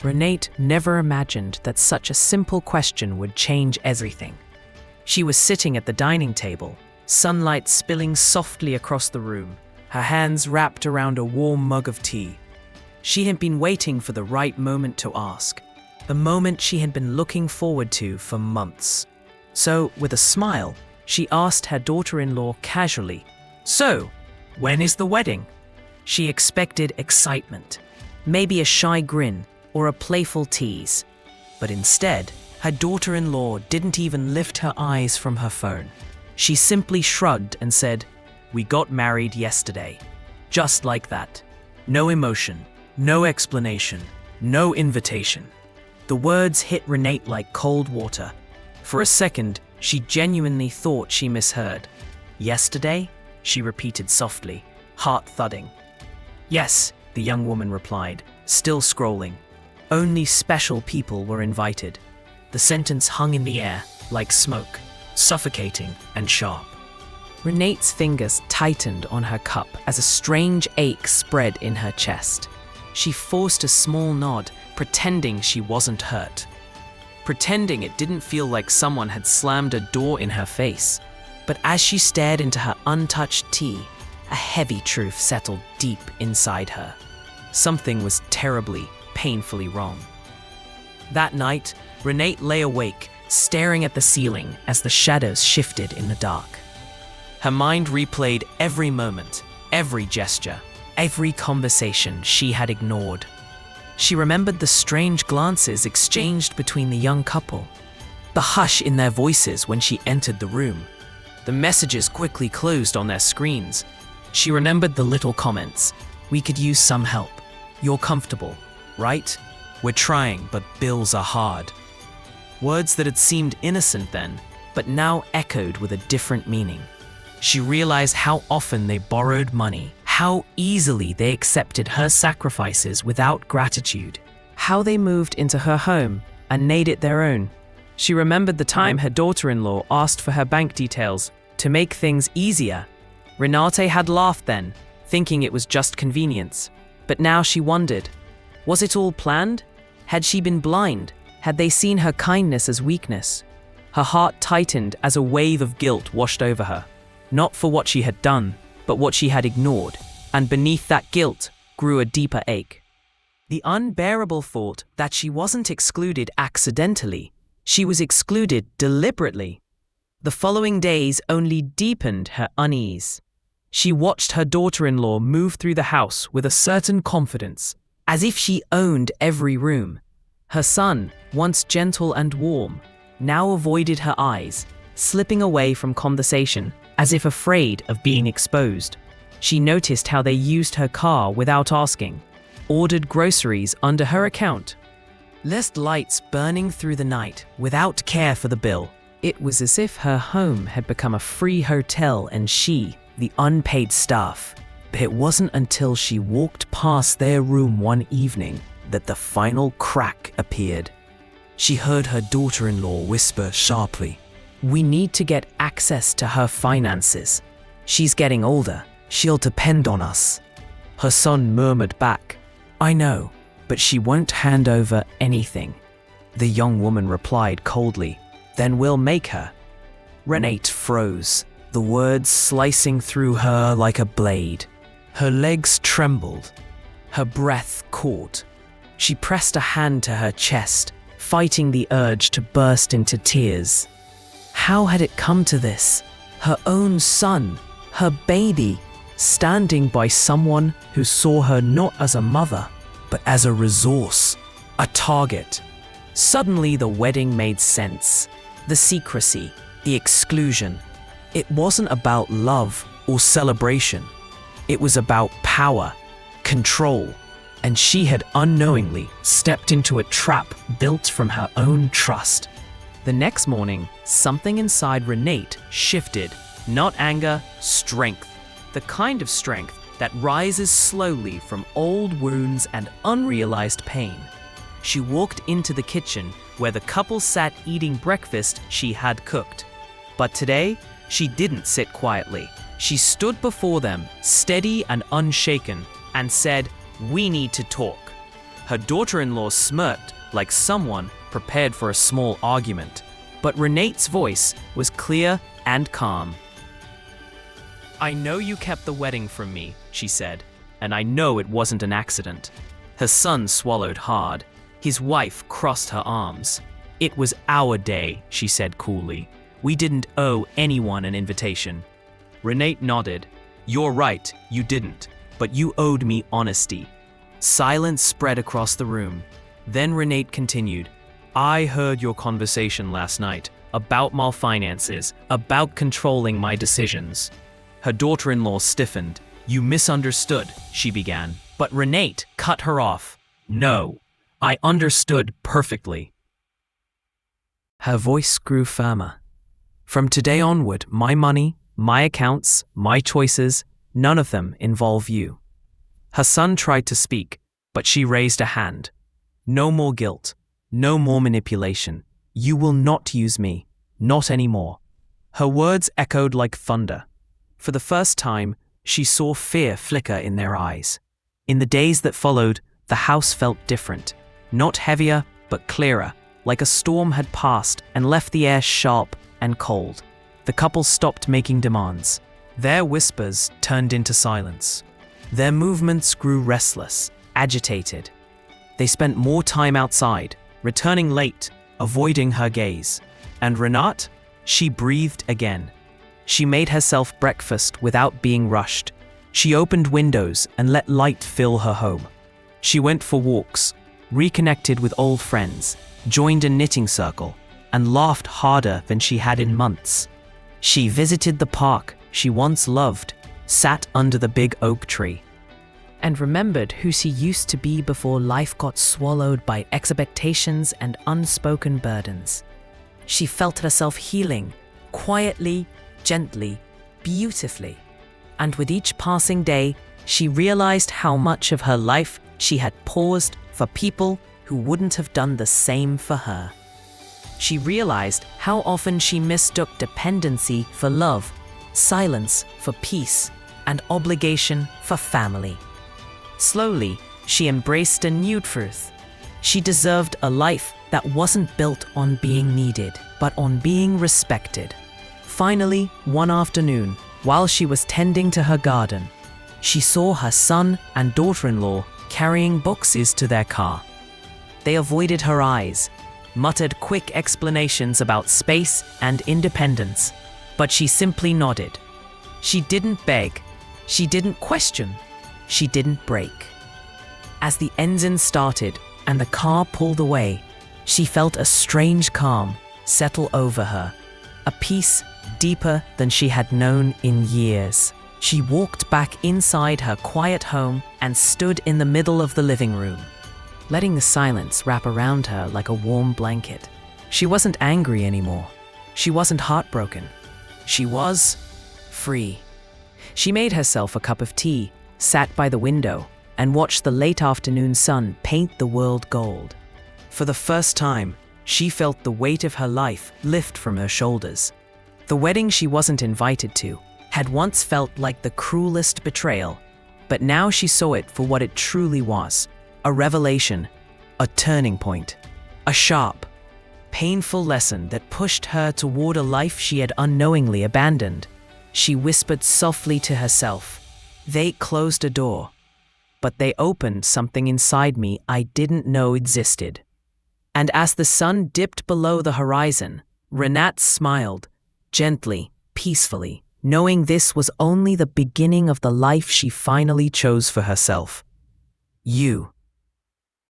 Renate never imagined that such a simple question would change everything. She was sitting at the dining table, sunlight spilling softly across the room, her hands wrapped around a warm mug of tea. She had been waiting for the right moment to ask, the moment she had been looking forward to for months. So, with a smile, she asked her daughter-in-law casually, "So, when is the wedding?" She expected excitement, maybe a shy grin or a playful tease. But instead, her daughter-in-law didn't even lift her eyes from her phone. She simply shrugged and said, "We got married yesterday." Just like that. No emotion, no explanation, no invitation. The words hit Renate like cold water. For a second, she genuinely thought she misheard. "Yesterday?" she repeated softly, heart thudding. "Yes," the young woman replied, still scrolling. "Only special people were invited." The sentence hung in the air, like smoke, suffocating and sharp. Renate's fingers tightened on her cup as a strange ache spread in her chest. She forced a small nod, pretending she wasn't hurt. Pretending it didn't feel like someone had slammed a door in her face. But as she stared into her untouched tea, a heavy truth settled deep inside her. Something was terribly, painfully wrong. That night, Renate lay awake, staring at the ceiling as the shadows shifted in the dark. Her mind replayed every moment, every gesture, every conversation she had ignored. She remembered the strange glances exchanged between the young couple, the hush in their voices when she entered the room. The messages quickly closed on their screens. She remembered the little comments. "We could use some help. You're comfortable, right? We're trying, but bills are hard." Words that had seemed innocent then, but now echoed with a different meaning. She realized how often they borrowed money, how easily they accepted her sacrifices without gratitude, how they moved into her home and made it their own. She remembered the time her daughter-in-law asked for her bank details to make things easier. Renate had laughed then, thinking it was just convenience. But now she wondered, was it all planned? Had she been blind? Had they seen her kindness as weakness? Her heart tightened as a wave of guilt washed over her, not for what she had done, but what she had ignored, and beneath that guilt grew a deeper ache. The unbearable thought that she wasn't excluded accidentally, she was excluded deliberately. The following days only deepened her unease. She watched her daughter-in-law move through the house with a certain confidence, as if she owned every room. Her son, once gentle and warm, now avoided her eyes, slipping away from conversation, as if afraid of being exposed. She noticed how they used her car without asking, ordered groceries under her account, left lights burning through the night without care for the bill. It was as if her home had become a free hotel and she, the unpaid staff. But it wasn't until she walked past their room one evening that the final crack appeared. She heard her daughter-in-law whisper sharply, "We need to get access to her finances. She's getting older. She'll depend on us." Her son murmured back, "I know, but she won't hand over anything." The young woman replied coldly, "Then we'll make her." Renate froze, the words slicing through her like a blade. Her legs trembled. Her breath caught. She pressed a hand to her chest, fighting the urge to burst into tears. How had it come to this? Her own son, her baby, standing by someone who saw her not as a mother, but as a resource, a target. Suddenly the wedding made sense. The secrecy, the exclusion. It wasn't about love or celebration. It was about power, control, and she had unknowingly stepped into a trap built from her own trust. The next morning, something inside Renate shifted. Not anger, strength. The kind of strength that rises slowly from old wounds and unrealized pain. She walked into the kitchen where the couple sat eating breakfast she had cooked. But today, she didn't sit quietly. She stood before them, steady and unshaken, and said, "We need to talk." Her daughter-in-law smirked like someone prepared for a small argument, but Renate's voice was clear and calm. "I know you kept the wedding from me," she said, "and I know it wasn't an accident." Her son swallowed hard. His wife crossed her arms. "It was our day," she said coolly. "We didn't owe anyone an invitation." Renate nodded. "You're right, you didn't, but you owed me honesty." Silence spread across the room. Then Renate continued, "I heard your conversation last night about my finances, about controlling my decisions." Her daughter-in-law stiffened. "You misunderstood," she began, but Renate cut her off. "No, I understood perfectly." Her voice grew firmer. "From today onward, my money, my accounts, my choices, none of them involve you." Her son tried to speak, but she raised a hand. "No more guilt, no more manipulation. You will not use me, not anymore." Her words echoed like thunder. For the first time, she saw fear flicker in their eyes. In the days that followed, the house felt different. Not heavier, but clearer, like a storm had passed and left the air sharp and cold. The couple stopped making demands. Their whispers turned into silence. Their movements grew restless, agitated. They spent more time outside, returning late, avoiding her gaze. And Renate? She breathed again. She made herself breakfast without being rushed. She opened windows and let light fill her home. She went for walks, reconnected with old friends, joined a knitting circle, and laughed harder than she had in months. She visited the park she once loved, sat under the big oak tree, and remembered who she used to be before life got swallowed by expectations and unspoken burdens. She felt herself healing, quietly, gently, beautifully. And with each passing day, she realized how much of her life she had paused for people who wouldn't have done the same for her. She realized how often she mistook dependency for love, silence for peace, and obligation for family. Slowly, she embraced a new truth. She deserved a life that wasn't built on being needed, but on being respected. Finally, one afternoon, while she was tending to her garden, she saw her son and daughter-in-law carrying boxes to their car. They avoided her eyes, muttered quick explanations about space and independence, but she simply nodded. She didn't beg, she didn't question, she didn't break. As the engine started and the car pulled away, she felt a strange calm settle over her, a peace deeper than she had known in years. She walked back inside her quiet home and stood in the middle of the living room, letting the silence wrap around her like a warm blanket. She wasn't angry anymore. She wasn't heartbroken. She was free. She made herself a cup of tea, sat by the window, and watched the late afternoon sun paint the world gold. For the first time, she felt the weight of her life lift from her shoulders. The wedding she wasn't invited to had once felt like the cruelest betrayal, but now she saw it for what it truly was: a revelation, a turning point, a sharp, painful lesson that pushed her toward a life she had unknowingly abandoned. She whispered softly to herself, "They closed a door, but they opened something inside me I didn't know existed." And as the sun dipped below the horizon, Renate smiled, gently, peacefully, knowing this was only the beginning of the life she finally chose for herself. You